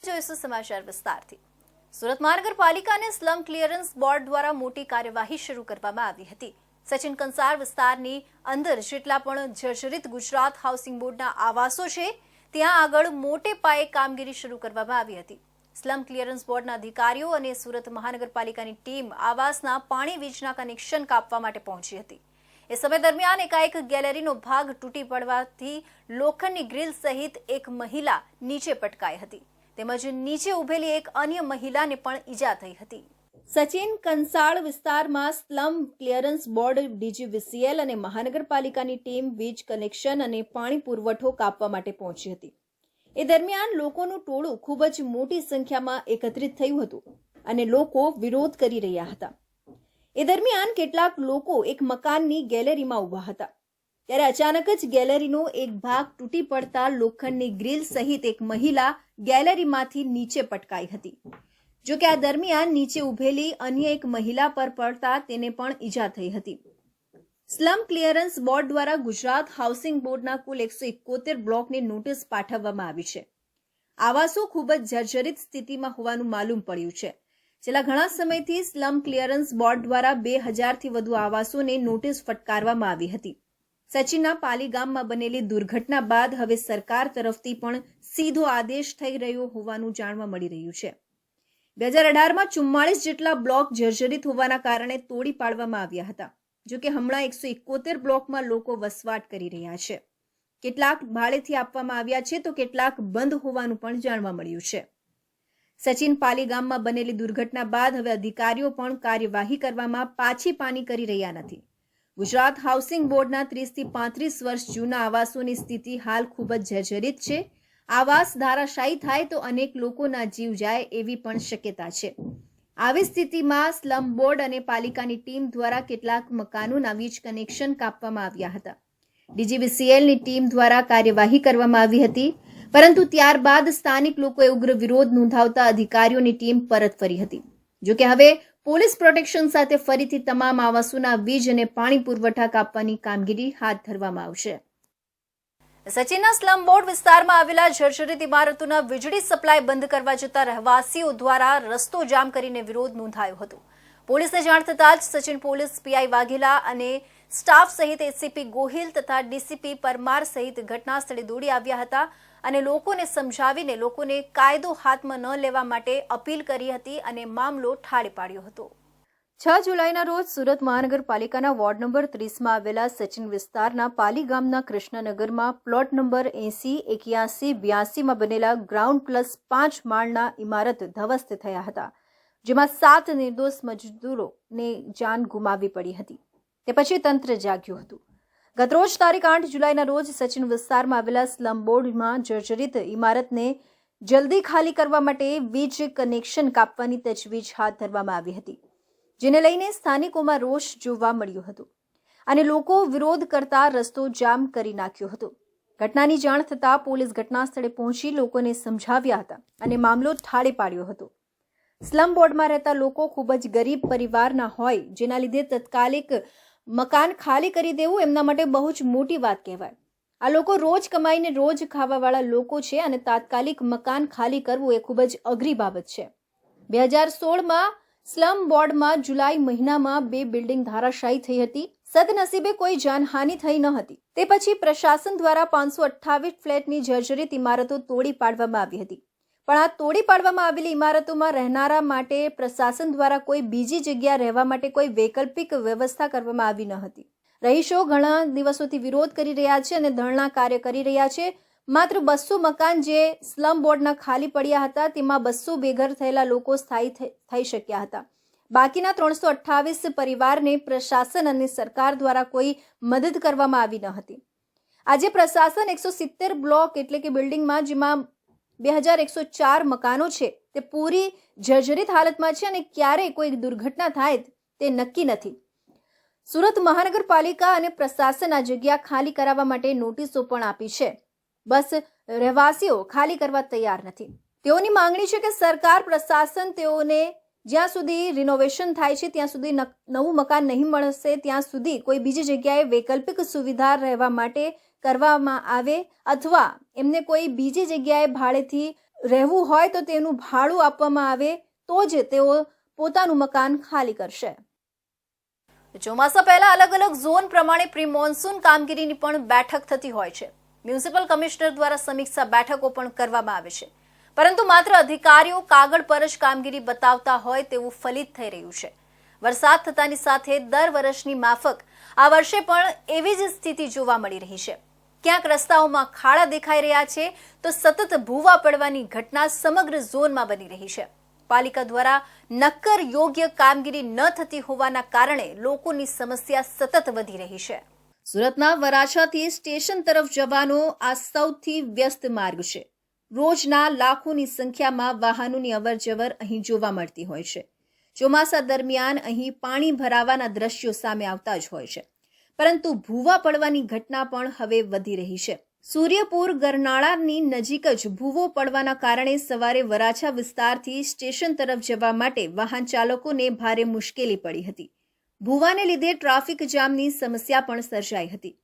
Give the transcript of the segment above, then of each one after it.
જોઈશું સમાચાર વિસ્તારથી। સુરત મહાનગરપાલિકા અને સ્લમ ક્લિયરન્સ બોર્ડ દ્વારા મોટી કાર્યવાહી શરૂ કરવામાં આવી હતી। સચિન કંસાર વિસ્તારની અંદર જેટલા પણ જર્જરિત ગુજરાત હાઉસિંગ બોર્ડના આવાસો છે ત્યાં આગળ મોટે પાયે કામગીરી શરૂ કરવામાં આવી હતી। સ્લમ ક્લિયરન્સ બોર્ડના અધિકારીઓ અને સુરત મહાનગરપાલિકાની ટીમ આવાસના પાણી વીજના કનેક્શન કાપવા માટે પહોંચી હતી। એ સમય દરમિયાન એકાએક ગેલેરીનો ભાગ તૂટી પડવાથી લોખંડની ગ્રીલ સહિત એક મહિલા નીચે પટકાઈ હતી તેમજ નીચે ઉભેલી એક અન્ય મહિલાને પણ ઈજા થઈ હતી। સચિન કંસાળ વિસ્તારમાં સ્લમ ક્લિયરન્સ બોર્ડ ડીજીવીસીએલ અને મહાનગરપાલિકાની ટીમ વીજ કનેક્શન અને પાણી પુરવઠો કાપવા માટે પહોંચી હતી। એ દરમિયાન લોકોનું ટોળું ખૂબ જ મોટી સંખ્યામાં એકત્રિત થયું હતું અને લોકો વિરોધ કરી રહ્યા હતા। એ દરમિયાન કેટલાક લોકો એક મકાનની ગેલેરીમાં ઊભા હતા ત્યારે અચાનક જ ગેલેરીનો એક ભાગ તૂટી પડતા લોખંડની ગ્રીલ સહિત એક મહિલા ગેલેરીમાંથી નીચે પટકાઈ હતી। જો કે આ દરમિયાન નીચે ઉભેલી અન્ય એક મહિલા પર પડતા તેને પણ ઈજા થઈ હતી। સ્લમ ક્લિયરન્સ બોર્ડ દ્વારા ગુજરાત હાઉસિંગ બોર્ડના કુલ 171 બ્લોકને નોટિસ પાઠવવામાં આવી છે। આવાસો ખૂબ જ જર્જરિત સ્થિતિમાં હોવાનું માલુમ પડ્યું છે। છેલ્લા ઘણા સમયથી સ્લમ ક્લિયરન્સ બોર્ડ દ્વારા 2000થી વધુ આવાસોને નોટિસ ફટકારવામાં આવી હતી। સચિનના પાલી ગામમાં બનેલી દુર્ઘટના બાદ હવે સરકાર તરફથી પણ સીધો આદેશ થઈ રહ્યો હોવાનું જાણવા મળી રહ્યું છે। 2018માં 44 જેટલા બ્લોક જર્જરિત હોવાના કારણે તોડી પાડવામાં આવ્યા હતા। જો કે હમણાં 171 બ્લોકમાં લોકો વસવાટ કરી રહ્યા છે। કેટલાક ભાડેથી આપવામાં આવ્યા છે તો કેટલાક બંધ હોવાનું પણ જાણવા મળ્યું છે। સચિન પાલી ગામમાં બનેલી દુર્ઘટના બાદ હવે અધિકારીઓ પણ કાર્યવાહી કરવામાં પાછી પાની કરી રહ્યા નથી। ગુજરાત હાઉસિંગ બોર્ડના 30થી 35 વર્ષ જૂના આવાસોની સ્થિતિ હાલ ખૂબ જ જર્જરિત છે। આવાસ ધારાશાયી થાય તો અનેક લોકોના જીવ જાય એવી પણ શક્યતા છે। આવી સ્થિતિમાં સ્લમ બોર્ડ અને પાલિકાની ટીમ દ્વારા કેટલાક મકાનોના વીજ કનેક્શન કાપવામાં આવ્યા હતા। ડીજીવીસીએલની ટીમ દ્વારા કાર્યવાહી કરવામાં આવી હતી પરંતુ ત્યારબાદ સ્થાનિક લોકોએ ઉગ્ર વિરોધ નોંધાવતા અધિકારીઓની ટીમ પરત ફરી હતી। જોકે હવે પોલીસ પ્રોટેક્શન સાથે ફરીથી તમામ આવાસોના વીજ અને પાણી પુરવઠા કાપવાની કામગીરી હાથ ધરવામાં આવશે। સચિનના સ્લમ બોર્ડ વિસ્તારમાં આવેલા જર્જરિત ઇમારતોના વીજળી સપ્લાય બંધ કરવા જતા રહેવાસીઓ દ્વારા રસ્તો જામ કરીને વિરોધ નોંધાયો હતો। પોલીસને જાણ થતાં જ સચિન પોલીસ પીઆઈ વાઘેલા અને સ્ટાફ સહિત એસીપી ગોહિલ તથા ડીસીપી પરમાર સહિત ઘટના સ્થળે દોડી આવ્યા હતા અને લોકોને સમજાવીને લોકોને કાયદો હાથમાં ન લેવા માટે અપીલ કરી હતી અને મામલો ઠાળી પાડ્યો હતો। 6 જુલાઈના રોજ સુરત મહાનગરપાલિકાના વોર્ડ નંબર 30માં આવેલા સચિન વિસ્તારના પાલી ગામના કૃષ્ણનગરમાં પ્લોટ નંબર 80, 81, 82માં બનેલા ગ્રાઉન્ડ પ્લસ 5 માળના ઇમારત ધ્વસ્ત થયા હતા જેમાં 7 નિર્દોષ મજદૂરોને જાન ગુમાવવી પડી હતી। તે પછી તંત્ર જાગ્યું હતું। ગતરોજ તારીખ 8 જુલાઈના રોજ સચિન વિસ્તારમાં આવેલા સ્લમ બોર્ડમાં જર્જરિત ઇમારતને જલ્દી ખાલી કરવા માટે વીજ કનેક્શન કાપવાની તજવીજ હાથ ધરવામાં આવી હતી જેને લઈને સ્થાનિકોમાં રોષ જોવા મળ્યો હતો અને લોકો વિરોધ કરતા રસ્તો જામ કરી નાખ્યો હતો। ઘટનાની જાણ થતાં પોલીસ ઘટના સ્થળે પહોંચી લોકોને સમજાવ્યા હતા અને મામલો ઠાળી પાડ્યો હતો। સ્લમ બોર્ડમાં રહેતા લોકો ખૂબ જ ગરીબ પરિવારના હોય જેના લીધે તાત્કાલિક મકાન ખાલી કરી દેવું એમના માટે બહુ જ મોટી વાત કહેવાય। આ લોકો રોજ કમાઈને રોજ ખાવાવાળા લોકો છે અને તાત્કાલિક મકાન ખાલી કરવું એ ખૂબ જ અઘરી બાબત છે। 2016માં સ્લમ બોર્ડમાં જુલાઈ મહિનામાં 2 બિલ્ડિંગ ધરાશાયી થઈ હતી। સદનસીબે કોઈ જાનહાનિ થઈ ન હતી। તે પછી પ્રશાસન દ્વારા 528 ફ્લેટની જર્જરિત ઇમારતો તોડી પાડવામાં આવી હતી પણ આ તોડી પાડવામાં આવેલી ઇમારતોમાં રહેનારા માટે પ્રશાસન દ્વારા કોઈ બીજી જગ્યા રહેવા માટે કોઈ વૈકલ્પિક વ્યવસ્થા કરવામાં આવી ન હતી। રહીશો ઘણા દિવસોથી વિરોધ કરી રહ્યા છે અને ધરણા કાર્ય કરી રહ્યા છે। માત્ર 200 મકાન જે સ્લમ બોર્ડના ખાલી પડ્યા હતા તેમાં 200 બેઘર થયેલા લોકો સ્થાયી થઈ શક્યા હતા। બાકીના 328 પરિવારને પ્રશાસન અને સરકાર દ્વારા કોઈ મદદ કરવામાં આવી ન હતી। આજે પ્રશાસન 170 બ્લોક એટલે કે બિલ્ડિંગમાં જેમાં 2104 મકાનો છે તે પૂરી જર્જરિત હાલતમાં છે અને ક્યારે કોઈ દુર્ઘટના થાય તે નક્કી નથી। સુરત મહાનગરપાલિકા અને પ્રશાસન આ જગ્યા ખાલી કરાવવા માટે નોટિસો પણ આપી છે બસ રહેવાસીઓ ખાલી કરવા તૈયાર નથી। તેઓની માંગણી છે કે સરકાર પ્રશાસન તેઓને જ્યાં સુધી રિનોવેશન થાય છે ત્યાં સુધી નવું મકાન નહીં મળશે ત્યાં સુધી કોઈ બીજી જગ્યાએ વૈકલ્પિક સુવિધા રહેવા માટે કરવામાં આવે અથવા એમને કોઈ બીજી જગ્યાએ ભાડેથી રહેવું હોય તો તેનું ભાડું આપવામાં આવે તો જ તેઓ પોતાનું મકાન ખાલી કરશે. ચોમાસા પહેલા અલગ અલગ ઝોન પ્રમાણે પ્રી મોન્સૂન કામગીરીની પણ બેઠક થતી હોય છે. મ્યુનિસિપલ કમિશનર દ્વારા સમીક્ષા બેઠકો પણ કરવામાં આવે છે, પરંતુ માત્ર અધિકારીઓ કાગળ પર જ કામગીરી બતાવતા હોય તેવું ફલિત થઈ રહ્યું છે. વરસાદ થતાની સાથે દર વર્ષની માફક આ વર્ષે પણ એવી જ સ્થિતિ જોવા મળી રહી છે. ક્યાંક રસ્તાઓમાં ખાડા દેખાઈ રહ્યા છે તો સતત ભૂવા પડવાની ઘટના સમગ્ર ઝોનમાં બની રહી છે. પાલિકા દ્વારા નક્કર યોગ્ય કામગીરી ન થતી હોવાના કારણે લોકોની સમસ્યા સતત વધી રહી છે. સુરતના વરાછાથી સ્ટેશન તરફ જવાનો આ સૌથી વ્યસ્ત માર્ગ છે. રોજના લાખોની સંખ્યામાં વાહનોની અવરજવર અહીં જોવા મળતી હોય છે. ચોમાસા દરમિયાન અહીં પાણી ભરાવાના દ્રશ્યો સામે આવતા જ હોય છે, પરંતુ ભૂવા પડવાની ઘટના પણ હવે વધી રહી છે. સૂર્યપુર ગરનાળાની નજીક જ ભૂવો પડવાના કારણે સવારે વરાછા વિસ્તારથી સ્ટેશન તરફ જવા માટે વાહન ચાલકોને ભારે મુશ્કેલી પડી હતી. ભૂવાને લીધે ટ્રાફિક જામની સમસ્યા પણ સર્જાઈ હતી.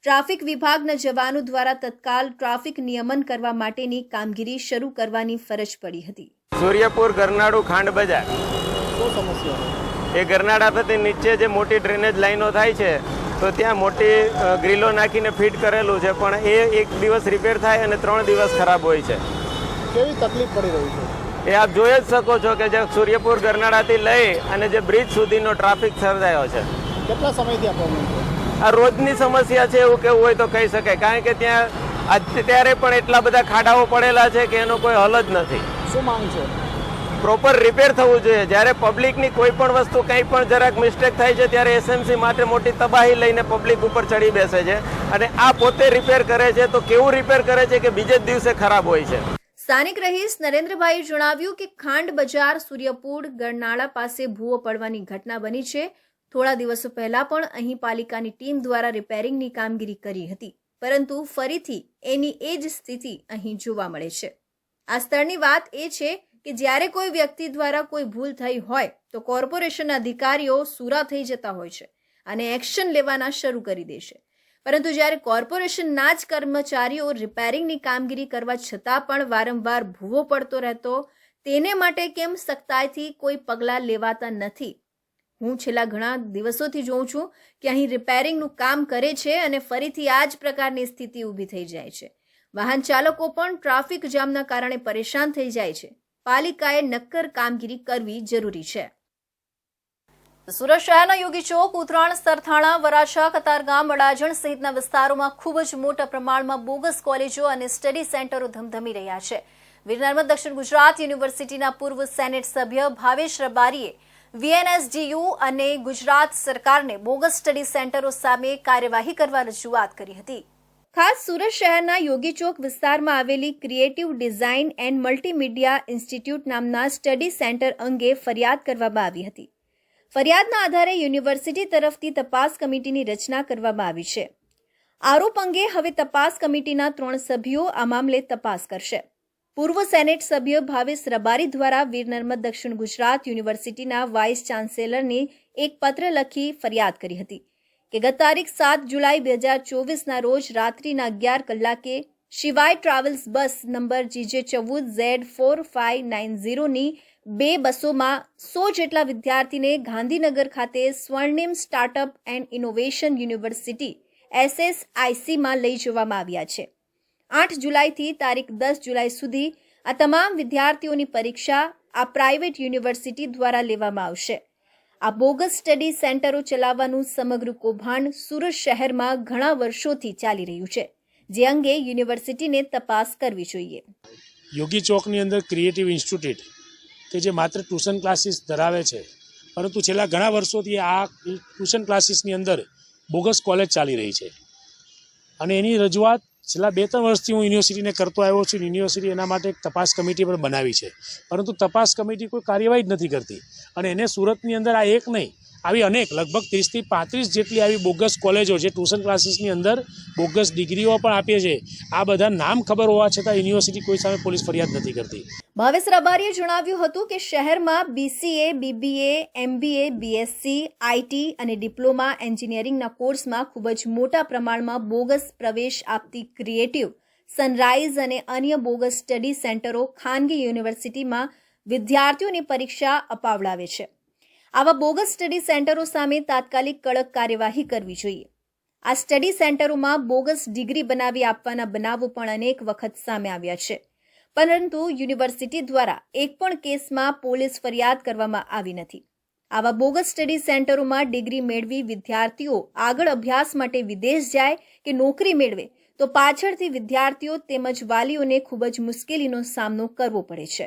ટ્રાફિક વિભાગના જવાનો દ્વારા તત્કાલ ટ્રાફિક નિયમન કરવા માટેની કામગીરી શરૂ કરવાની ફરજ પડી હતી. સૂર્યપુર ગરનાળું ખાંડ બજાર એ ગરનાળા પરથી નીચે જે મોટી ડ્રેનેજ લાઈનો થાય છે તો ત્યાં મોટી ગ્રીલો નાખીને ફિટ કરેલું છે, પણ એ એક દિવસ રિપેર થાય અને 3 દિવસ ખરાબ હોય છે. કેવી તકલીફ પડી રહી છે એ આપ જોઈ જ શકો છો કે જે સૂર્યપુર ગરનાળાથી લઈ અને જે બ્રિજ સુધીનો ટ્રાફિક સર્જાયો છે. કેટલા સમયથી આ પ્રોબ્લેમ છે? આ રોજની સમસ્યા છે એવું કેવું હોય તો કહી શકાય, કારણ કે ત્યાં અત્યારે પણ એટલા બધા ખાડાઓ પડેલા છે કે એનો કોઈ હલ જ નથી. શું માંગ છે? પ્રોપર રિપેર થવું જોઈએ. જ્યારે પબ્લિકની કોઈ પણ વસ્તુ કંઈ પણ જરાક મિસ્ટેક થાય છે ત્યારે એસએમસી માટે મોટી તબાહી લઈને પબ્લિક ઉપર ચડી બેસે છે, અને આ પોતે રિપેર કરે છે તો કેવું રિપેર કરે છે કે બીજે જ દિવસે ખરાબ હોય છે. સ્થાનિક રહીશ નરેન્દ્રભાઈએ જણાવ્યું કે ખાંડ બજાર સૂર્યપુર ગરનાળા પાસે ભૂવો પડવાની ઘટના બની છે. થોડા દિવસો પહેલા પણ અહીં પાલિકાની ટીમ દ્વારા રિપેરિંગની કામગીરી કરી હતી, પરંતુ ફરીથી એની એ જ સ્થિતિ અહીં જોવા મળે છે. આ સ્થળની વાત એ છે કે જ્યારે કોઈ વ્યક્તિ દ્વારા કોઈ ભૂલ થઈ હોય તો કોર્પોરેશનના અધિકારીઓ સુરા થઈ જતા હોય છે અને એક્શન લેવાના શરૂ કરી દે છે, પરંતુ જ્યારે કોર્પોરેશનના જ કર્મચારીઓ રિપેરિંગની કામગીરી કરવા છતાં પણ વારંવાર ભૂવો પડતો રહેતો, તેને માટે કેમ સખ્તાઈથી કોઈ પગલાં લેવાતા નથી? હું છેલ્લા ઘણા દિવસોથી જોઉં છું કે અહીં રિપેરિંગનું કામ કરે છે અને ફરીથી આ જ પ્રકારની સ્થિતિ ઊભી થઈ જાય છે. વાહન ચાલકો પણ ટ્રાફિક જામના કારણે પરેશાન થઈ જાય છે. પાલિકાએ નક્કર કામગીરી કરવી જરૂરી છે. સુરત શહેરના યોગી ચોક, ઉત્તરાણ, સરથાણા, વરાછા, કતારગામ, અડાજણ સહિતના વિસ્તારોમાં ખૂબ જ મોટા પ્રમાણમાં બોગસ કોલેજો અને સ્ટડી સેન્ટરો ધમધમી રહ્યા છે. વીર નર્મદ દક્ષિણ ગુજરાત યુનિવર્સિટીના પૂર્વ સેનેટ સભ્ય ભાવેશ રબારીએ VNSDU અને ગુજરાત સરકારને બોગસ સ્ટડી સેન્ટરો સામે કાર્યવાહી કરવા રજૂઆત કરી હતી. ખાસ સુરત શહેરના યોગી ચોક વિસ્તારમાં આવેલી creative design and multimedia institute નામના સ્ટડી સેન્ટર અંગે ફરિયાદ કરવામાં આવી હતી. ફરિયાદના આધારે યુનિવર્સિટી તરફથી તપાસ કમિટીની રચના કરવામાં આવી છે. આરોપ અંગે હવે તપાસ કમિટીના 3 સભ્યો આ મામલે તપાસ કરશે. પૂર્વ સેનેટ સભ્ય ભાવેશ રબારી દ્વારા વીર નર્મદ દક્ષિણ ગુજરાત યુનિવર્સિટીના વાઇસ ચાન્સેલરને એક પત્ર લખી ફરિયાદ કરી હતી કે ગત તારીખ 7 જુલાઈ 2024ના રોજ રાત્રિના 11 કલાકે શિવાય ટ્રાવેલ્સ બસ નંબર GJ14Z4590ની 2 બસોમાં 100 જેટલા વિદ્યાર્થીને ગાંધીનગર ખાતે સ્વર્ણિમ સ્ટાર્ટઅપ એન્ડ ઇનોવેશન યુનિવર્સિટી SSICમાં લઈ જવામાં આવ્યા છે. 8 જુલાઈથી તારીખ 10 જુલાઈ સુધી આ તમામ વિદ્યાર્થીઓની પરીક્ષા આ પ્રાઇવેટ યુનિવર્સિટી દ્વારા લેવામાં આવશે. આ બોગસ સ્ટડી સેન્ટરો ચલાવવાનું સમગ્ર કૌભાંડ સુરત શહેરમાં ઘણા વર્ષોથી ચાલી રહ્યું છે, જે અંગે યુનિવર્સિટીને તપાસ કરવી જોઈએ. યોગી ચોકની અંદર ક્રિએટિવ ઇન્સ્ટિટ્યૂટ કે જે માત્ર ટ્યુશન ક્લાસીસ ધરાવે છે, પરંતુ છેલ્લા ઘણા વર્ષોથી આ ટ્યુશન ક્લાસીસની અંદર બોગસ કોલેજ ચાલી રહી છે, અને એની રજૂઆત છેલ્લા 2-3 વર્ષથી હું યુનિવર્સિટીને કરતો આવ્યો છું. યુનિવર્સિટી એના માટે એક તપાસ કમિટી પણ બનાવી છે, પરંતુ તપાસ કમિટી કોઈ કાર્યવાહી જ નથી કરતી. અને એને સુરતની અંદર આ એક નહીં, આવી અનેક લગભગ 30થી 35 જેટલી આવી બોગસ કોલેજો જે ટ્યુશન ક્લાસીસની અંદર બોગસ ડિગ્રીઓ પણ આપે છે, આ બધા નામ ખબર હોવા છતાં યુનિવર્સિટી કોઈ સામે પોલીસ ફરિયાદ નથી કરતી. ભાવેશ રબારીએ જણાવ્યું હતું કે શહેરમાં BCA, BBA, MBA, BSc, IT અને ડિપ્લોમા એન્જિનિયરિંગના કોર્સમાં ખૂબ જ મોટા પ્રમાણમાં બોગસ પ્રવેશ આપતી ક્રિએટિવ સનરાઈઝ અને અન્ય બોગસ સ્ટડી સેન્ટરો ખાનગી યુનિવર્સિટીમાં વિદ્યાર્થીઓની પરીક્ષા અપાવડાવે છે. આવા બોગસ સ્ટડી સેન્ટરો સામે તાત્કાલિક કડક કાર્યવાહી કરવી જોઈએ. આ સ્ટડી સેન્ટરોમાં બોગસ ડિગ્રી બનાવી આપવાના બનાવો પણ અનેક વખત સામે આવ્યા છે, પરંતુ યુનિવર્સિટી દ્વારા એક પણ કેસમાં પોલીસ ફરિયાદ કરવામાં આવી નથી. આવા બોગસ સ્ટડી સેન્ટરોમાં ડિગ્રી મેળવી વિદ્યાર્થીઓ આગળ અભ્યાસ માટે વિદેશ જાય કે નોકરી મેળવે તો પાછળથી વિદ્યાર્થીઓ તેમજ વાલીઓને ખૂબ જ મુશ્કેલીનો સામનો કરવો પડે છે.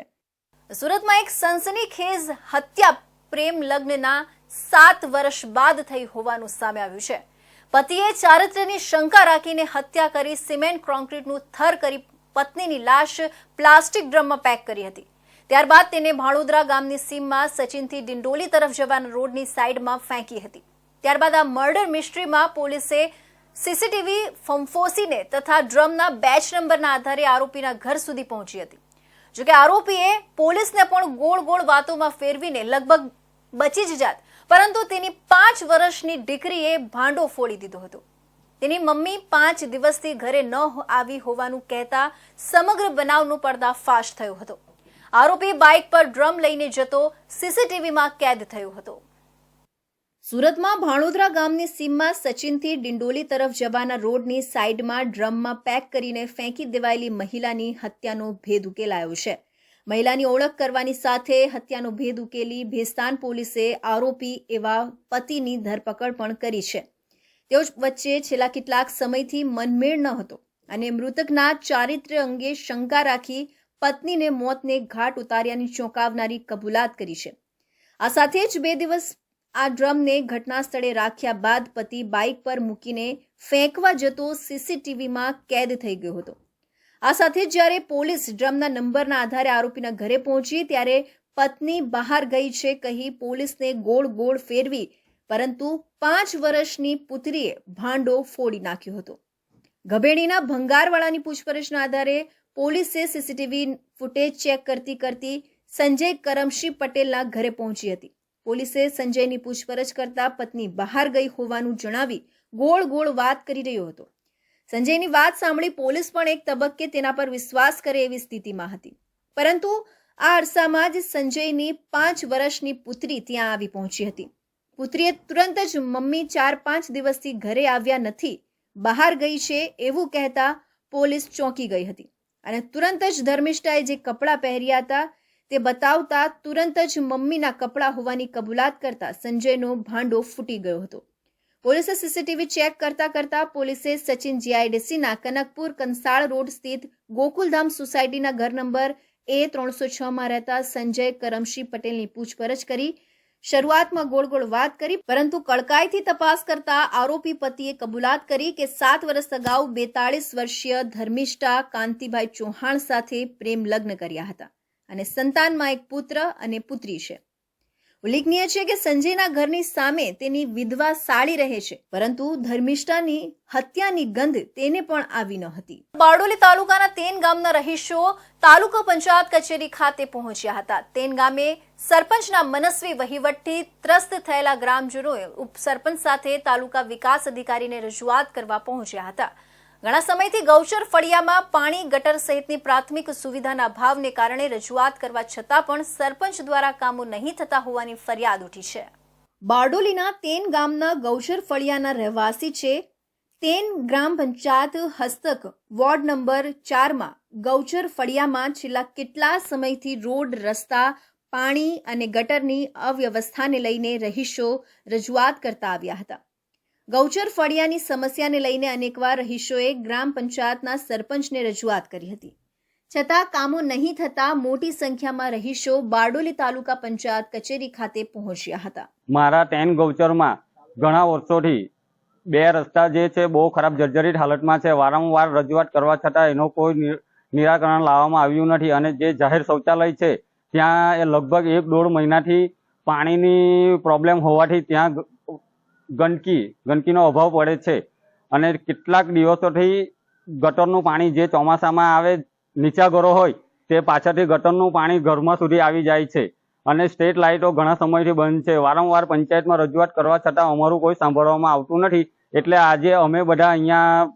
સુરતમાં એક સનસનીખેજ હત્યા પ્રેમ લગ્નના 7 વર્ષ બાદ થઈ હોવાનું સામે આવ્યું છે. પતિએ ચારિત્ર્યની શંકા રાખીને હત્યા કરી સિમેન્ટ કોન્ક્રીટનું થર કરી પત્નીની લાશ પ્લાસ્ટિક ડ્રમમાં પેક કરી હતી. ત્યારબાદ તેને ભાણોદરા ગામની સીમમાં સચિનથી ડિંડોલી તરફ જવાના રોડની સાઈડમાં ફેંકી હતી. ત્યારબાદ આ મર્ડર મિસ્ટ્રીમાં પોલીસે સીસીટીવી ફંફોસીને તથા ડ્રમના બેચ નંબરના આધારે આરોપીના ઘર સુધી પહોંચી હતી. જોકે આરોપીએ પોલીસને પણ ગોળ ગોળ વાતોમાં ફેરવીને લગભગ બચી જ જાત, પરંતુ તેની 5 વર્ષની દીકરીએ ભાંડો ફોડી દીધો હતો. તેની મમ્મી 5 દિવસથી ઘરે ન આવી હોવાનું કહેતા સમગ્ર બનાવનો પર્દાફાશ થયો હતો. આરોપી બાઇક પર ડ્રમ લઈને જતો સીસીટીવીમાં કેદ થયો હતો. સુરતમાં ભાણોદરા ગામની સીમમાં સચિનથી ડિંડોલી તરફ જવાના રોડની સાઈડમાં ડ્રમમાં પેક કરીને ફેંકી દેવાયેલી મહિલાની હત્યાનો ભેદ ઉકેલાયો છે. મહિલાની ઓળખ કરવાની સાથે હત્યાનો ભેદ ઉકેલી ભેસ્તાન પોલીસે આરોપી એવા પતિની ધરપકડ પણ કરી છે. તેઓ વચ્ચે છેલ્લા કેટલાક સમયથી મનમેળ ન હતો અને મૃતકના ચારિત્ર્ય અંગે શંકા રાખી પત્નીને મોતને ઘાટ ઉતાર્યાની ચોંકાવનારી કબૂલાત કરી છે. આ સાથે જ 2 દિવસ આ ડ્રમને ઘટના સ્થળે રાખ્યા બાદ પતિ બાઇક પર મૂકીને ફેંકવા જતો સીસીટીવીમાં કેદ થઈ ગયો હતો. આ સાથે જ્યારે પોલીસ ડ્રમના નંબરના આધારે આરોપીના ઘરે પહોંચી ત્યારે પત્ની બહાર ગઈ છે કહી પોલીસને ગોળ ગોળ ફેરવી, પરંતુ 5 વર્ષની પુત્રીએ ભાંડો ફોડી નાખ્યો હતો. ગભેડીના ભંગારવાળાની પૂછપરછના આધારે પોલીસે સીસીટીવી ફૂટેજ ચેક કરતી સંજય કરમશી પટેલના ઘરે પહોંચી હતી. પોલીસે સંજયની પૂછપરછ કરતા પત્ની બહાર ગઈ હોવાનું જણાવી ગોળ ગોળ વાત કરી રહ્યો હતો. સંજયની વાત સાંભળી પોલીસ પણ એક તબક્કે તેના પર વિશ્વાસ કરે એવી સ્થિતિમાં હતી, પરંતુ આ અરસામાં જ સંજયની 5 વર્ષની પુત્રી ત્યાં આવી પહોંચી હતી. પુત્રીએ તુરંત જ મમ્મી 4-5 દિવસથી ઘરે આવ્યા નથી, બહાર ગઈ છે એવું કહેતા પોલીસ ચોંકી ગઈ હતી અને તુરંત જ ધર્મિષ્ઠાએ જે કપડાં પહેર્યા હતા તે બતાવતા તુરંત જ મમ્મીના કપડાં હોવાની કબૂલાત કરતા સંજયનો ભાંડો ફૂટી ગયો હતો. પોલીસે સીસીટીવી ચેક કરતા પોલીસે સચિન જીઆઈડીસીના કનકપુર કંસાળ રોડ સ્થિત ગોકુલધામ સોસાયટીના ઘર નંબર A306 માં રહેતા સંજય કરમશી પટેલની પૂછપરછ કરી. શરૂઆતમાં ગોળ ગોળ વાત કરી, પરંતુ કડકાઈથી તપાસ કરતા આરોપી પતિએ કબૂલાત કરી કે 7 વર્ષ અગાઉ 42 વર્ષીય ધર્મિષ્ઠા કાંતિભાઈ ચૌહાણ સાથે પ્રેમ લગ્ન કર્યા હતા અને સંતાનમાં એક પુત્ર અને પુત્રી છે. ઉલ્લેખનીય છે કે સંજયના ઘરની સામે તેની વિધવા સાળી રહે છે, પરંતુ ધર્મિષ્ઠાની હત્યાની ગંધ તેને પણ આવી ન હતી. બારડોલી તાલુકાના તેન ગામના રહીશો તાલુકા પંચાયત કચેરી ખાતે પહોંચ્યા હતા. તેન ગામે સરપંચના મનસ્વી વહીવટથી ત્રસ્ત થયેલા ગ્રામજનોએ ઉપસરપંચ સાથે તાલુકા વિકાસ અધિકારીને રજૂઆત કરવા પહોંચ્યા હતા. ઘણા સમયથી ગૌચર ફળિયામાં પાણી, ગટર સહિતની પ્રાથમિક સુવિધાના અભાવને કારણે રજૂઆત કરવા છતાં પણ સરપંચ દ્વારા કામો નહીં થતા હોવાની ફરિયાદ ઉઠી છે. બારડોલીના તેન ગામના ગૌચર ફળિયાના રહેવાસી છે. તેન ગ્રામ પંચાયત હસ્તક વોર્ડ નંબર 4માં ગૌચર ફળિયામાં છેલ્લા કેટલા સમયથી રોડ, રસ્તા, પાણી અને ગટરની અવ્યવસ્થાને લઈને રહીશો રજૂઆત કરતા આવ્યા હતા. ગૌચર ફળિયાની સમસ્યાને લઈને અનેકવાર રહીશોએ ગ્રામ પંચાયતના સરપંચને રજૂઆત કરી હતી, છતાં કામો નહીં થતા મોટી સંખ્યામાં રહીશો બારડોલી તાલુકા પંચાયત કચેરી ખાતે પહોંચ્યા હતા. મારા તેન ગૌચરમાં ઘણા વર્ષોથી 2 રસ્તા જે છે બહુ ખરાબ જર્જરિત હાલતમાં છે. વારંવાર રજૂઆત કરવા છતાં એનો કોઈ નિરાકરણ લાવવામાં આવ્યું નથી અને જે જાહેર શૌચાલય છે ત્યાં લગભગ 1-1.5 મહિનાથી પાણીની પ્રોબ્લેમ હોવાથી ત્યાં ગંદકીનો અભાવ પડે છે અને કેટલાક દિવસોથી ગટરનું પાણી જે ચોમાસામાં આવે, નીચા ઘરો હોય તે પાછળથી ગટરનું પાણી ઘરમાં સુધી આવી જાય છે અને સ્ટ્રીટ લાઇટો ઘણા સમયથી બંધ છે. વારંવાર પંચાયતમાં રજૂઆત કરવા છતાં અમારું કોઈ સાંભળવામાં આવતું નથી. એટલે આજે અમે બધા અહીંયા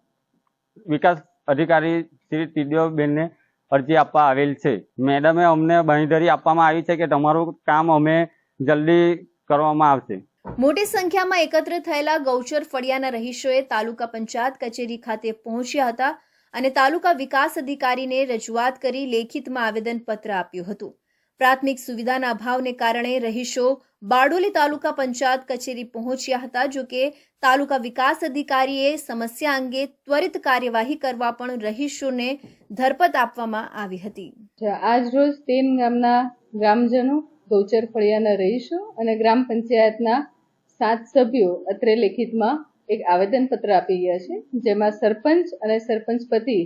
વિકાસ અધિકારી શ્રી ટીડીઓ બેનને અરજી આપવા આવેલ છે. મેડમે અમને બાંહેધરી આપવામાં આવી છે કે તમારું કામ અમે જલ્દી કરવામાં આવશે. મોટી સંખ્યામાં એકત્ર થયેલા ગૌચર ફળિયાના રહીશોએ તાલુકા પંચાયત કચેરી ખાતે પહોંચ્યા હતા અને તાલુકા વિકાસ અધિકારીને રજૂઆત કરી લેખિતમાં આવેદનપત્ર આપ્યું હતું. પ્રાથમિક સુવિધાના અભાવને કારણે રહીશો બારડોલી તાલુકા પંચાયત કચેરી પહોંચ્યા હતા. જો કે તાલુકા વિકાસ અધિકારીએ સમસ્યા અંગે ત્વરિત કાર્યવાહી કરવા પણ રહીશોને ધરપત આપવામાં આવી હતી. આજ રોજ 3 ગામના ગ્રામજનો, ગૌચર ફળિયાના રહીશો અને ગ્રામ પંચાયતના 7 સભ્યો અત્રે લેખિતમાં એક આવેદનપત્ર આપી ગયા છે, જેમાં સરપંચ અને સરપંચ પતિ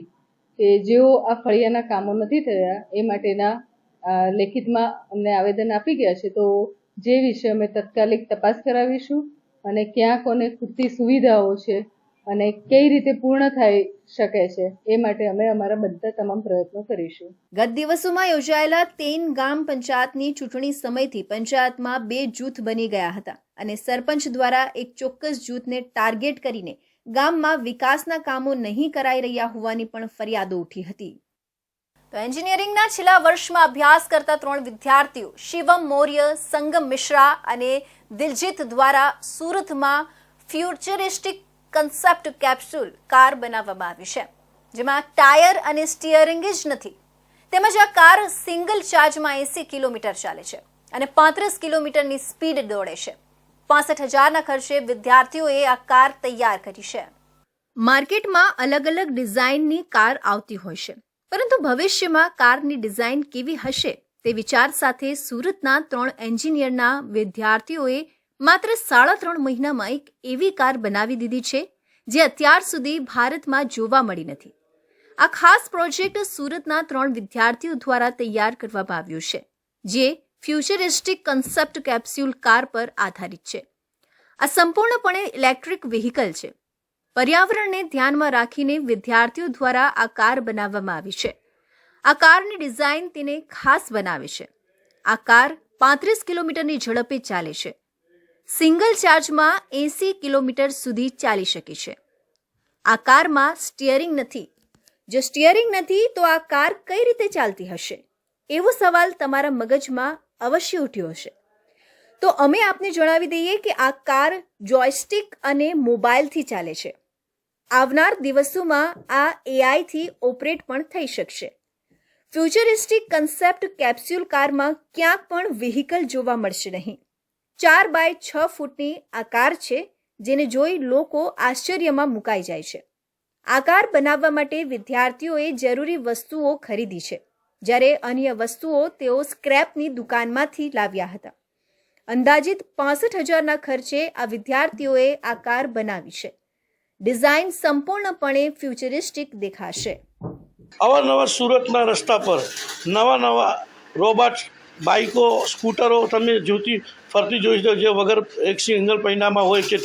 કે જેઓ આ ફળિયાના કામો નથી થયા એ માટેના લેખિતમાં અમને આવેદન આપી ગયા છે. તો જે વિશે અમે તાત્કાલિક તપાસ કરાવીશું અને ક્યાં કોને ખૂટતી સુવિધાઓ છે અને કઈ રીતે પૂર્ણ થઈ શકે છે એ માટે અમે અમારા બધા તમામ પ્રયત્નો કરીશું. ગત દિવસોમાં યોજાયેલા 3 ગામ પંચાયતની ચૂંટણી સમયથી પંચાયતમાં 2 જૂથ બની ગયા હતા અને સરપંચ દ્વારા એક ચોક્કસ જૂથને ટાર્ગેટ કરીને ગામમાં વિકાસના કામો નહીં કરાઈ રહ્યા હોવાની પણ ફરિયાદો ઉઠી હતી. તો એન્જિનિયરિંગના છેલ્લા વર્ષમાં અભ્યાસ કરતા 3 વિદ્યાર્થીઓ શિવમ મૌર્ય, સંગમ મિશ્રા અને દિલજીત દ્વારા સુરતમાં ફ્યુચરિસ્ટિક કન્સેપ્ટ કેપ્સ્યુલ કાર બનાવવામાં આવી છે, જેમાં ટાયર અને સ્ટીયરિંગ જ નથી. તેમજ આ કાર સિંગલ ચાર્જમાં 80 કિલોમીટર ચાલે છે અને 35 કિલોમીટરની સ્પીડ દોડે છે. 65,000ના ખર્ચે વિદ્યાર્થીઓએ આ કાર તૈયાર કરી છે. માર્કેટમાં અલગ અલગ ડિઝાઇનની કાર આવતી હોય છે, પરંતુ ભવિષ્યમાં કારની ડિઝાઇન કેવી હશે તે વિચાર સાથે સુરતના 3 એન્જિનિયરના વિદ્યાર્થીઓએ માત્ર 3.5 મહિનામાં એક એવી કાર બનાવી દીધી છે જે અત્યાર સુધી ભારતમાં જોવા મળી નથી. આ ખાસ પ્રોજેક્ટ સુરતના 3 વિદ્યાર્થીઓ દ્વારા તૈયાર કરવામાં આવ્યો છે, જે ફ્યુચરિસ્ટિક કન્સેપ્ટ કેપ્સ્યુલ કાર પર આધારિત છે. આ સંપૂર્ણપણે ઇલેક્ટ્રિક વ્હીકલ છે. પર્યાવરણને ધ્યાનમાં રાખીને વિદ્યાર્થીઓ દ્વારા આ કાર બનાવવામાં આવી છે. આ કારની ડિઝાઇન તેને ખાસ બનાવે છે. આ કાર 35 કિલોમીટરની ઝડપે ચાલે છે. સિંગલ ચાર્જમાં 80 કિલોમીટર સુધી ચાલી શકે છે. આ કારમાં સ્ટીયરિંગ નથી. જો સ્ટીયરિંગ નથી તો આ કાર કઈ રીતે ચાલતી હશે? એવો સવાલ તમારા મગજમાં અવશ્ય ઉઠ્યો હશે. તો અમે આપને જણાવી દઈએ કે આ કાર જોયસ્ટિક અને મોબાઈલથી ચાલે છે. આવનાર દિવસોમાં આ એઆઈથી ઓપરેટ પણ થઈ શકશે. ફ્યુચરિસ્ટિક કન્સેપ્ટ કેપ્સ્યુલ કારમાં ક્યાંક પણ વ્હીકલ જોવા મળશે નહીં. 4 બાય 6 ફૂટની આ કાર છે, જેને જોઈ લોકો આશ્ચર્યમાં મુકાઈ જાય છે. આ કાર બનાવવા માટે વિદ્યાર્થીઓએ જરૂરી વસ્તુઓ ખરીદી છે, જ્યારે અન્ય વસ્તુઓ તેઓ સ્ક્રેપની દુકાનમાંથી લાવ્યા હતા. અંદાજિત 65,000ના ખર્ચે આ વિદ્યાર્થીઓએ આ કાર બનાવી છે. ડિઝાઇન સંપૂર્ણપણે ફ્યુચરિસ્ટિક દેખાશે. અવારનવાર સુરતના રસ્તા પર નવા રોબોટ બાઇકો, સ્કૂટરો તમે ફરતી જોઈ શકો, જે વગર એક સિંગલ પૈનામાં હોય કે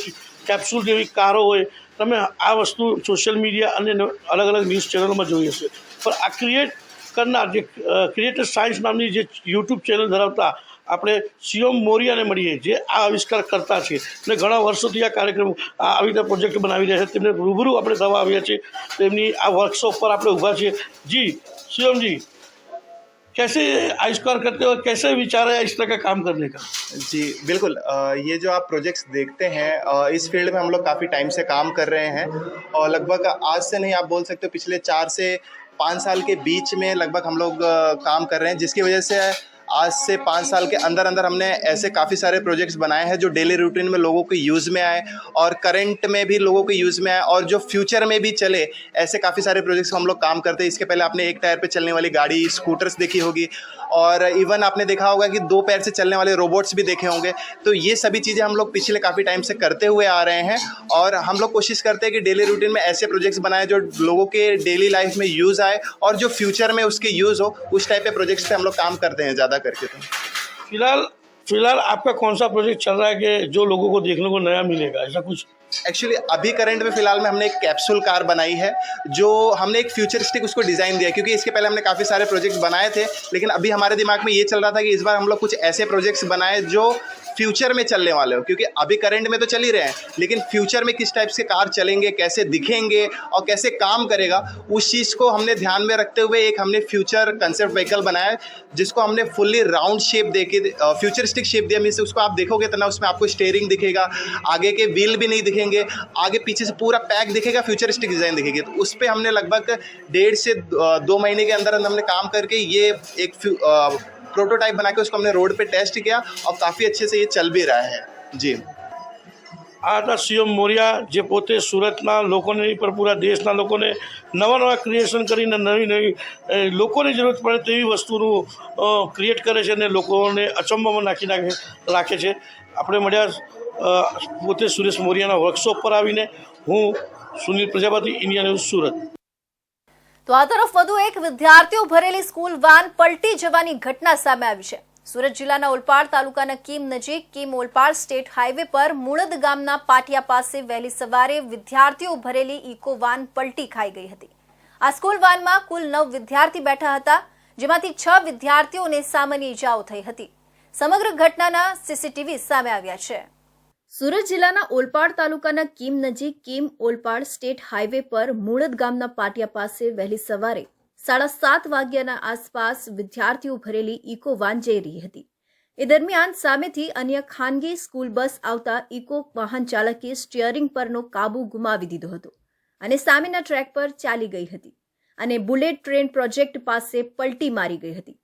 કેપ્સ્યુલ જેવી કારો હોય. તમે આ વસ્તુ સોશિયલ મીડિયા અને અલગ અલગ ન્યૂઝ ચેનલોમાં જોઈ હશે. પણ આ ક્રિએટ કરનાર જે ક્રિએટર સાયન્સ નામની જે યુટ્યુબ ચેનલ ધરાવતા આપણે શિવમ મૌર્યને મળીએ, જે આ આવિષ્કાર કરતા છે અને ઘણા વર્ષોથી આ કાર્યક્રમ આવી રીતે પ્રોજેક્ટ બનાવી રહ્યા છે. તેમને રૂબરૂ આપણે થવા આવ્યા છીએ. તેમની આ વર્કશોપ पर આપણે ઊભા છીએ. જી शिवम जी, कैसे आविष्कार करते हो, कैसे विचार है इस तरह का काम करने का? जी बिल्कुल, ये जो आप प्रोजेक्ट्स देखते हैं, इस फील्ड में हम लोग काफ़ी टाइम से काम कर रहे हैं और लगभग आज से नहीं, आप बोल सकते हो पिछले 4 से 5 साल के बीच में लगभग हम लोग काम कर रहे हैं, जिसकी वजह से आज से 5 साल के अंदर अंदर हमने ऐसे काफ़ी सारे प्रोजेक्ट्स बनाए हैं जो डेली रूटीन में लोगों के यूज़ में आए और करंट में भी लोगों के यूज़ में आए और जो फ्यूचर में भी चले, ऐसे काफ़ी सारे प्रोजेक्ट्स हम लोग काम करते हैं. इसके पहले आपने 1 टायर पे चलने वाली गाड़ी, स्कूटर्स देखी होगी और इवन आपने देखा होगा कि 2 पैर से चलने वाले रोबोट्स भी देखे होंगे. तो ये सभी चीज़ें हम लोग पिछले काफ़ी टाइम से करते हुए आ रहे हैं और हम लोग कोशिश करते हैं कि डेली रूटीन में ऐसे प्रोजेक्ट्स बनाए जो लोगों के डेली लाइफ में यूज़ आए और जो फ्यूचर में उसके यूज़ हो, उस टाइप के प्रोजेक्ट्स पे हम लोग काम करते हैं ज़्यादा करके. तो फिलहाल आपका कौन सा प्रोजेक्ट चल रहा है कि जो लोगों को देखने को नया मिलेगा, ऐसा कुछ? एक्चुअली अभी करंट में फिलहाल में हमने एक कैप्सूल कार बनाई है, जो हमने एक फ्यूचरिस्टिक उसको डिज़ाइन दिया, क्योंकि इसके पहले हमने काफ़ी सारे प्रोजेक्ट्स बनाए थे, लेकिन अभी हमारे दिमाग में ये चल रहा था कि इस बार हम लोग कुछ ऐसे प्रोजेक्ट्स बनाए जो फ्यूचर में चलने वाले हो, क्योंकि अभी करंट में तो चल ही रहे हैं, लेकिन फ्यूचर में किस टाइप से कार चलेंगे, कैसे दिखेंगे और कैसे काम करेगा, उस चीज़ को हमने ध्यान में रखते हुए एक हमने फ्यूचर कंसेप्ट व्हीकल बनाया है, जिसको हमने फुल्ली राउंड शेप दे के फ्यूचरिस्टिक शेप दिया। मीन्स उसको आप देखोगे तो ना उसमें आपको स्टीयरिंग दिखेगा, आगे के व्हील भी नहीं दिखेंगे, आगे पीछे से पूरा पैक दिखेगा, फ्यूचरिस्टिक डिज़ाइन दिखेगी। तो उस पर हमने लगभग 1.5 से 2 महीने के अंदर हमने काम करके ये एक प्रोटोटाइप बना के उसको हमने रोड पे टेस्ट किया और काफ़ी अच्छे से ये चल भी रहा है। जी, આ હતા સીએમ મોરિયા, જે પોતે સુરતના લોકોને નહીં પણ પૂરા દેશના લોકોને નવા નવા ક્રિએશન કરીને નવી નવી લોકોને જરૂરત પડે તેવી વસ્તુનું ક્રિએટ કરે છે અને લોકોને અચંબામાં રાખે છે. આપણે મળ્યા પોતે સુરેશ મોરિયાના વર્કશોપ પર આવીને. હું સુનિલ પ્રજાપતિ, ઇન્ડિયા ન્યૂઝ, સુરત. તો આ તરફ વધુ એક વિદ્યાર્થીઓ ભરેલી સ્કૂલ વાન પલટી જવાની ઘટના સામે આવી છે. સુરત જિલ્લાના ઓલપાડ તાલુકાના કીમ નજીક કીમ ઓલપાડ સ્ટેટ હાઈવે પર મુળદ ગામના પાટિયા પાસે વહેલી સવારે વિદ્યાર્થીઓ ભરેલી ઇકો વાન પલટી ખાઈ ગઈ હતી. આ સ્કૂલ વાનમાં કુલ 9 વિદ્યાર્થી બેઠા હતા, જેમાંથી 6 વિદ્યાર્થીઓને સામાન્ય ઇજાઓ થઈ હતી. સમગ્ર ઘટનાના સીસીટીવી સામે આવ્યા છે. સુરત જિલ્લાના ઓલપાડ તાલુકાના કીમ નજીક કીમ ઓલપાડ સ્ટેટ હાઈવે પર મુળદ ગામના પાટિયા પાસે વહેલી સવારે 7:30 વાગ્યાના આસપાસ વિદ્યાર્થીઓ ભરેલી ઇકો વાન જઈ રહી હતી. એ દરમિયાન સામેથી અન્ય ખાનગી સ્કૂલ બસ આવતા ઇકો વાહન ચાલકે સ્ટીયરિંગ પરનો કાબુ ગુમાવી દીધો હતો અને સામેના ટ્રેક પર ચાલી ગઈ હતી અને બુલેટ ટ્રેન પ્રોજેક્ટ પાસે પલટી મારી ગઈ હતી.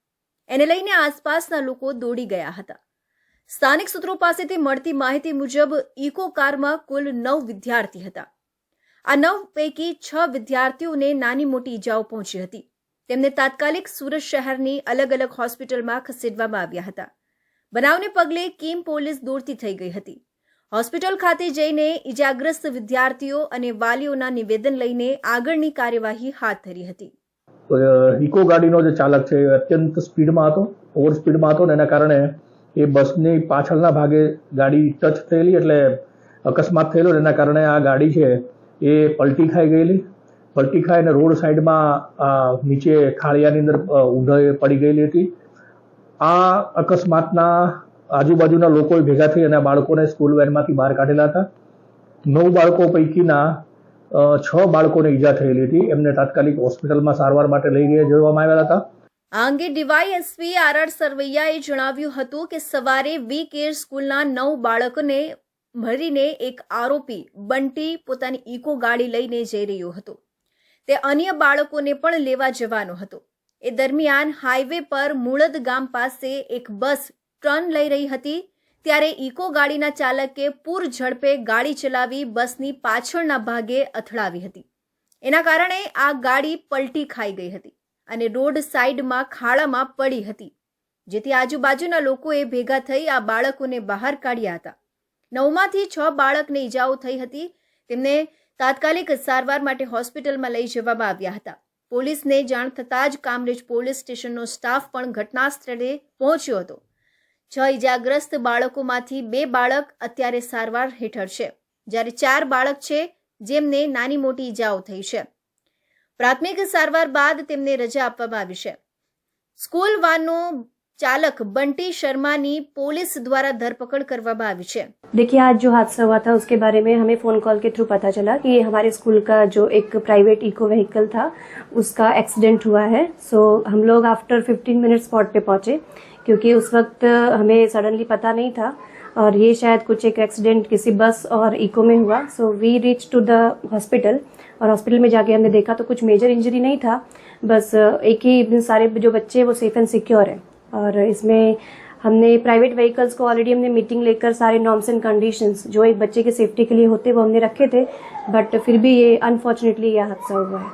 એને લઈને આસપાસના લોકો દોડી ગયા હતા. સ્થાનિક સૂત્રો પાસેથી મળતી માહિતી મુજબ ઇકો કારમાં કુલ 9 વિદ્યાર્થી હતા. આ 9 પૈકી 6 વિદ્યાર્થીઓને નાની મોટી ઇજાઓ પહોંચી હતી. તેમને તાત્કાલિક સુરત શહેરની અલગ અલગ હોસ્પિટલમાં ખસેડવામાં આવ્યા હતા. બનાવને પગલે કીમ પોલીસ દોડતી થઈ ગઈ હતી. હોસ્પિટલ ખાતે જઈને ઇજાગ્રસ્ત વિદ્યાર્થીઓ અને વાલીઓના નિવેદન લઈને આગળની કાર્યવાહી હાથ ધરી હતી. ઇકો ગાડીનો જે ચાલક છે એ અત્યંત સ્પીડમાં હતો, ઓવર સ્પીડમાં હતો, અને એના કારણે એ બસની પાછળના ભાગે ગાડી ટચ થયેલી, એટલે અકસ્માત થયેલો. એના કારણે આ ગાડી છે એ પલટી ખાઈ ગયેલી. પલટી ખાઈ અને રોડ સાઈડમાં નીચે ખાળિયાની અંદર ઊંધે પડી ગયેલી હતી. આ અકસ્માતના આજુબાજુના લોકો ભેગા થઈ અને બાળકોને સ્કૂલ વેનમાંથી બહાર કાઢેલા હતા. 9 બાળકો પૈકીના 6 બાળકોને ઈજા થયેલી હતી. એમને તાત્કાલિક હોસ્પિટલમાં સારવાર માટે લઈ જવામાં આવ્યા હતા. આ અંગે ડીવાયએસપી આર સરવૈયાએ જણાવ્યું હતું કે સવારે વી કેર સ્કૂલના 9 બાળકોને ભરીને એક આરોપી બંટી પોતાની ઇકો ગાડી લઈને જઈ રહ્યો હતો. તે અન્ય બાળકોને પણ લેવા જવાનો હતો. એ દરમિયાન હાઈવે પર મુળદ ગામ પાસે એક બસ ટર્ન લઈ રહી હતી, ત્યારે ઇકો ગાડીના ચાલકે પૂર ઝડપે ગાડી ચલાવી બસની પાછળના ભાગે અથડાવી હતી. એના કારણે આ ગાડી પલટી ખાઈ ગઈ હતી અને રોડ સાઈડમાં ખાડામાં પડી હતી, જેથી આજુબાજુના લોકોએ ભેગા થઈ આ બાળકોને બહાર કાઢ્યા હતા. 9માંથી 6 બાળકને ઇજાઓ થઈ હતી. તેમને તાત્કાલિક સારવાર માટે હોસ્પિટલમાં લઈ જવામાં આવ્યા હતા. પોલીસને જાણ થતાં જ કામરેજ પોલીસ સ્ટેશનનો સ્ટાફ પણ ઘટના સ્થળે પહોંચ્યો હતો. 6 ઇજાગ્રસ્ત બાળકોમાંથી 2 બાળક અત્યારે સારવાર હેઠળ છે, જ્યારે 4 બાળક છે જેમને નાની મોટી ઇજાઓ થઈ છે. પ્રાથમિક સારવાર બાદ તેમને રજા આપવામાં આવી છે. સ્કૂલ વાનનો चालक बंटी शर्मा ની पुलिस द्वारा धरपकड़ करवामा આવી છે. देखिए, आज जो हादसा हुआ था उसके बारे में हमें फ़ोन कॉल के थ्रू पता चला कि हमारे स्कूल का जो एक प्राइवेट इको व्हीकल था उसका एक्सीडेंट हुआ है. सो हम लोग आफ्टर 15 मिनट स्पॉट पे पहुंचे, क्योंकि उस वक्त हमें सडनली पता नहीं था और ये शायद कुछ एक एक्सीडेंट किसी बस और इको में हुआ. So we reach to the hospital और हॉस्पिटल में जाके हमने देखा तो कुछ मेजर इंजरी नहीं था, बस एक ही सारे जो बच्चे वो सेफ एंड सिक्योर है. और इसमें हमने प्राइवेट व्हीकल्स को ऑलरेडी हमने मीटिंग लेकर सारे नॉर्म्स एंड कंडीशंस जो एक बच्चे के सेफ्टी के लिए होते वो हमने रखे थे, बट फिर भी ये अनफॉर्चुनेटली यह हादसा हुआ है.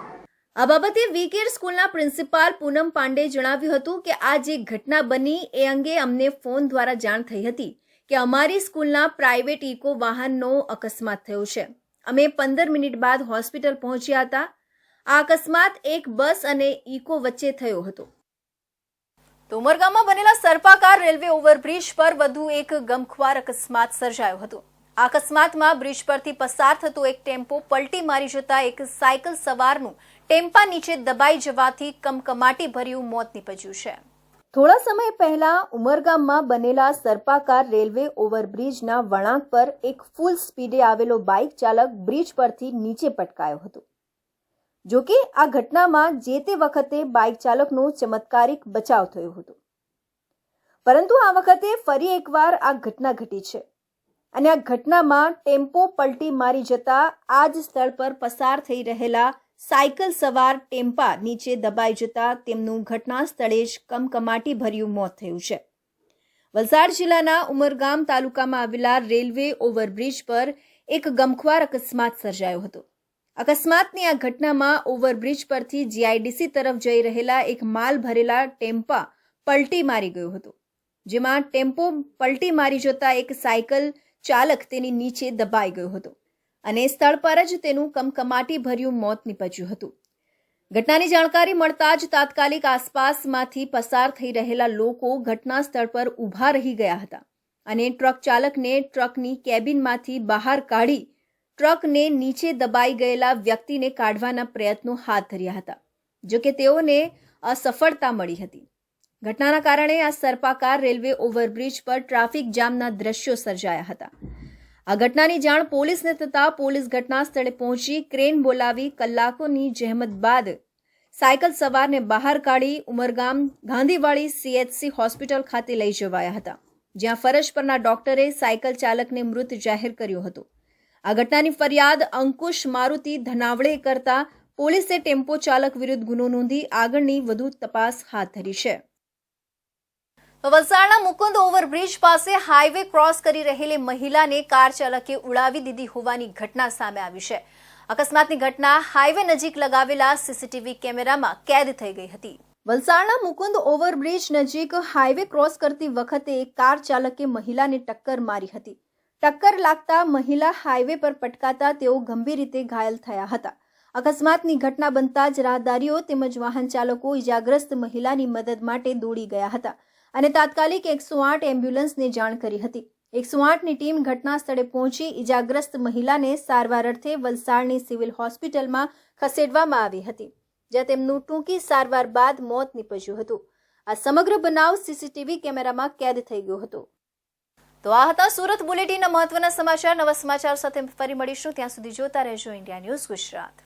આ બાબતે વીકેર સ્કૂલના પ્રિન્સિપાલ પૂનમ પાંડે જણાવ્યું હતું કે આ જે ઘટના બની એ અંગે અમને ફોન દ્વારા જાણ થઈ હતી કે અમારી સ્કૂલના પ્રાઇવેટ ઇકો વાહનનો અકસ્માત થયો છે. અમે 15 મિનિટ બાદ હોસ્પિટલ પહોંચ્યા હતા. આ અકસ્માત એક બસ અને ઇકો વચ્ચે થયો હતો. તો ઉમરગામમાં બનેલા સર્પાકાર રેલવે ઓવરબ્રિજ પર વધુ એક ગમખ્વાર અકસ્માત સર્જાયો હતો. આ અકસ્માતમાં બ્રિજ પરથી પસાર થતો એક ટેમ્પો પલટી મારી જતા એક સાયકલ સવારનું ટેમ્પા નીચે દબાઈ જવાથી કમકમાટી ભર્યું મોત નીપજ્યું છે. થોડા સમય પહેલા ઉમરગામમાં બનેલા સર્પાકાર રેલવે ઓવરબ્રિજના વળાંક પર એક ફૂલ સ્પીડે આવેલો બાઇક ચાલક બ્રિજ પરથી નીચે પટકાયો હતો. જો કે આ ઘટનામાં જે તે વખતે બાઇક ચાલકનો ચમત્કારિક બચાવ થયો હતો, પરંતુ આ વખતે ફરી એકવાર આ ઘટના ઘટી છે અને આ ઘટનામાં ટેમ્પો પલટી મારી જતા આ જ સ્થળ પર પસાર થઈ રહેલા સાયકલ સવાર ટેમ્પા નીચે દબાઈ જતા તેમનું ઘટના સ્થળે જ કમકમાટી ભર્યું મોત થયું છે. વલસાડ જિલ્લાના ઉમરગામ તાલુકામાં આવેલા રેલવે ઓવરબ્રિજ પર એક ગમખ્વાર અકસ્માત સર્જાયો હતો. અકસ્માતની આ ઘટનામાં ઓવરબ્રિજ પરથી જીઆઈડીસી તરફ જઈ રહેલા એક માલ ભરેલા ટેમ્પા પલટી મારી ગયો હતો, જેમાં ટેમ્પો પલટી મારી જતા એક સાયકલ ચાલક તેની નીચે દબાઈ ગયો હતો અને સ્થળ પર જ તેનું કમકમાટી ભર્યું મોત નીપજ્યું હતું. ઘટનાની જાણકારી મળતા જ તાત્કાલિક આસપાસમાંથી પસાર થઈ રહેલા લોકો ઘટના સ્થળ પર ઊભા રહી ગયા હતા અને ટ્રક ચાલકને ટ્રકની કેબિનમાંથી બહાર કાઢી ટ્રકને નીચે દબાઈ ગયેલા વ્યક્તિને કાઢવાના પ્રયત્નો હાથ ધર્યા હતા, જો કે તેઓને અસફળતા મળી હતી. ઘટનાના કારણે આ સર્પાકાર રેલવે ઓવરબ્રિજ પર ટ્રાફિક જામના દ્રશ્યો સર્જાયા હતા. આ ઘટનાની જાણ પોલીસને થતાં પોલીસ ઘટના સ્થળે પહોંચી ક્રેન બોલાવી કલાકોની જહેમત બાદ સાયકલ સવારને બહાર કાઢી ઉમરગામ ગાંધીવાડી CHC હોસ્પિટલ ખાતે લઈ જવાયા હતા, જ્યાં ફરજ પરના ડોક્ટરે સાયકલ ચાલકને મૃત જાહેર કર્યો હતો. આ ઘટનાની ફરિયાદ અંકુશ મારુતિ ધનાવડે કરતા પોલીસે ટેમ્પો ચાલક વિરુદ્ધ ગુનો નોંધી આગળની વધુ તપાસ હાથ ધરી છે. વલસાડના મુકુંદ ઓવરબ્રિજ પાસે હાઈવે ક્રોસ કરી રહેલી મહિલાને કાર ચાલકે ઉડાવી દીધી હોવાની ઘટના સામે આવી છે. અકસ્માતની ઘટના હાઈવે નજીક લગાવેલા CCTV કેમેરામાં કેદ થઈ ગઈ હતી. વલસાડના મુકુંદ ઓવરબ્રિજ નજીક હાઈવે ક્રોસ કરતી વખતે કાર ચાલકે મહિલાને ટક્કર મારી હતી. ટક્કર લાગતા મહિલા હાઈવે પર પટકાતા તેઓ ગંભીર રીતે ઘાયલ થયા હતા. અકસ્માતની ઘટના બનતા જ રાહદારીઓ તેમજ વાહન ચાલકો ઇજાગ્રસ્ત મહિલાની મદદ માટે દોડી ગયા હતા અને તાત્કાલિક 108 એમ્બ્યુલન્સને જાણ કરી હતી. 108ની ટીમ ઘટના સ્થળે પહોંચી ઇજાગ્રસ્ત મહિલાને સારવાર અર્થે વલસાડની સિવિલ હોસ્પિટલમાં ખસેડવામાં આવી હતી, જ્યાં તેમનું ટૂંકી સારવાર બાદ મોત નીપજ્યું હતું. આ સમગ્ર બનાવ CCTV કેમેરામાં કેદ થઈ ગયો હતો. તો આ હતા સુરત બુલેટિનના મહત્વના સમાચાર. નવા સમાચાર સાથે ફરી મળીશું. ત્યાં સુધી જોતા રહેજો ઇન્ડિયા ન્યૂઝ ગુજરાત.